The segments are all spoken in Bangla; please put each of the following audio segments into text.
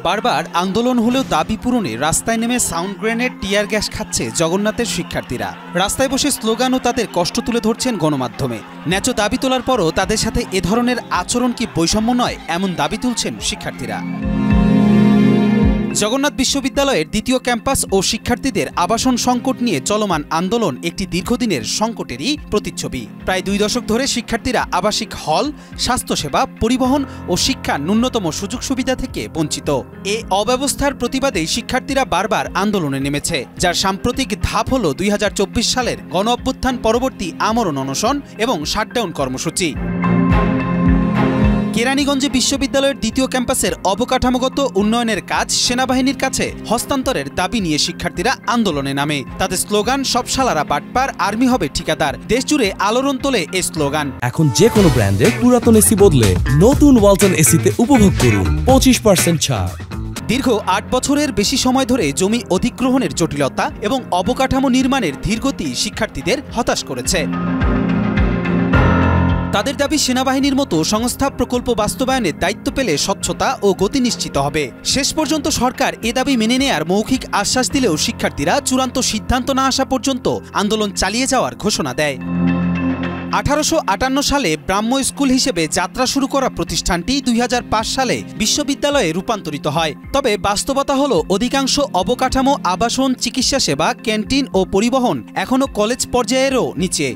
বারবার আন্দোলন হলেও দাবি পূরণে রাস্তায় নেমে সাউন্ড গ্রেনেড, টিয়ার গ্যাস খাচ্ছে জগন্নাথের শিক্ষার্থীরা। রাস্তায় বসে স্লোগান ও তাদের কষ্ট তুলে ধরছেন গণমাধ্যমে। ন্যায্য দাবি তোলার পরও তাদের সাথে এ ধরনের আচরণ কি বৈষম্য নয়, এমন দাবি তুলছেন শিক্ষার্থীরা। জগন্নাথ বিশ্ববিদ্যালয়ের দ্বিতীয় ক্যাম্পাস ও শিক্ষার্থীদের আবাসন সংকট নিয়ে চলমান আন্দোলন একটি দীর্ঘদিনের সংকটেরই প্রতিচ্ছবি। প্রায় 2 দশক ধরে শিক্ষার্থীরা আবাসিক হল, স্বাস্থ্যসেবা, পরিবহন ও শিক্ষার ন্যূনতম সুযোগ সুবিধা থেকে বঞ্চিত। এ অব্যবস্থার প্রতিবাদেই শিক্ষার্থীরা বারবার আন্দোলনে নেমেছে, যার সাম্প্রতিক ধাপ হল 2024 সালের গণ অভ্যুত্থান পরবর্তী আমরণ অনশন এবং শাটডাউন কর্মসূচি। কেরানীগঞ্জে বিশ্ববিদ্যালয়ের দ্বিতীয় ক্যাম্পাসের অবকাঠামোগত উন্নয়নের কাজ সেনাবাহিনীর কাছে হস্তান্তরের দাবি নিয়ে শিক্ষার্থীরা আন্দোলনে নামে। তাদের স্লোগান, সব শালারা বাটপার, আর্মি হবে ঠিকাদার। দেশজুড়ে আলোড়ন তোলে এই স্লোগান। এখন যে কোনো ব্র্যান্ডের পুরাতন এসি বদলে নতুন ওয়ালটন এসিতে উপভোগ করুন 25% ছাড়। দীর্ঘ 8 বছরের বেশি সময় ধরে জমি অধিগ্রহণের জটিলতা এবং অবকাঠামো নির্মাণের ধীরগতি শিক্ষার্থীদের হতাশ করেছে। তাদের দাবি, সেনাবাহিনীর মতো সংস্থা প্রকল্প বাস্তবায়নের দায়িত্ব পেলে স্বচ্ছতা ও গতি নিশ্চিত হবে। শেষ পর্যন্ত সরকার এ দাবি মেনে নেয়ার মৌখিক আশ্বাস দিলেও শিক্ষার্থীরা চূড়ান্ত সিদ্ধান্ত না আসা পর্যন্ত আন্দোলন চালিয়ে যাওয়ার ঘোষণা দেয়। 1858 সালে ব্রাহ্ম স্কুল হিসেবে যাত্রা শুরু করা প্রতিষ্ঠানটি 2005 সালে বিশ্ববিদ্যালয়ে রূপান্তরিত হয়। তবে বাস্তবতা হলো অধিকাংশ অবকাঠামো, আবাসন, চিকিৎসা সেবা, ক্যান্টিন ও পরিবহন এখনও কলেজ পর্যায়েরও নিচে।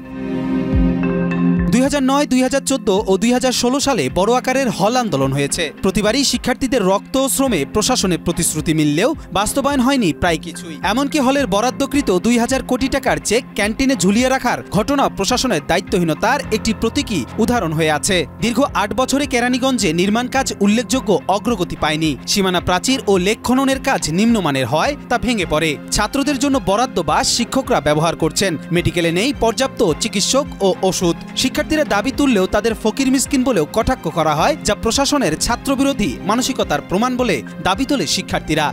2009, 2014 ও 2016 সালে বড় আকারের হল আন্দোলন হয়েছে। প্রতিবারই শিক্ষার্থীদের রক্ত ও শ্রমে প্রশাসনের প্রতিশ্রুতি মিললেও বাস্তবায়ন হয়নি প্রায় কিছুই। এমনকি হলের বরাদ্দকৃত 2000 কোটি টাকার চেক ক্যান্টিনে ঝুলিয়ে রাখার ঘটনা প্রশাসনের দায়িত্বহীনতার একটি প্রতীকী উদাহরণ হয়ে আছে। দীর্ঘ 8 বছরে কেরানীগঞ্জে নির্মাণ কাজ উল্লেখযোগ্য অগ্রগতি পায়নি। সীমানা প্রাচীর ও লেক খননের কাজ নিম্নমানের হয়, তা ভেঙে পড়ে। ছাত্রদের জন্য বরাদ্দ বাস শিক্ষকরা ব্যবহার করছেন। মেডিকেলে নেই পর্যাপ্ত চিকিৎসক ও ওষুধ। শিক্ষার্থীরা দাবি তুললেও তাদের ফকির মিসকিন বলেও কটাক্ষ করা হয়, যা প্রশাসনের ছাত্রবিরোধী মানসিকতার প্রমাণ বলে দাবি তোলে শিক্ষার্থীরা।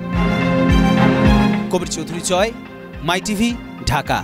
কবির চৌধুরী জয়, মাই টিভি, ঢাকা।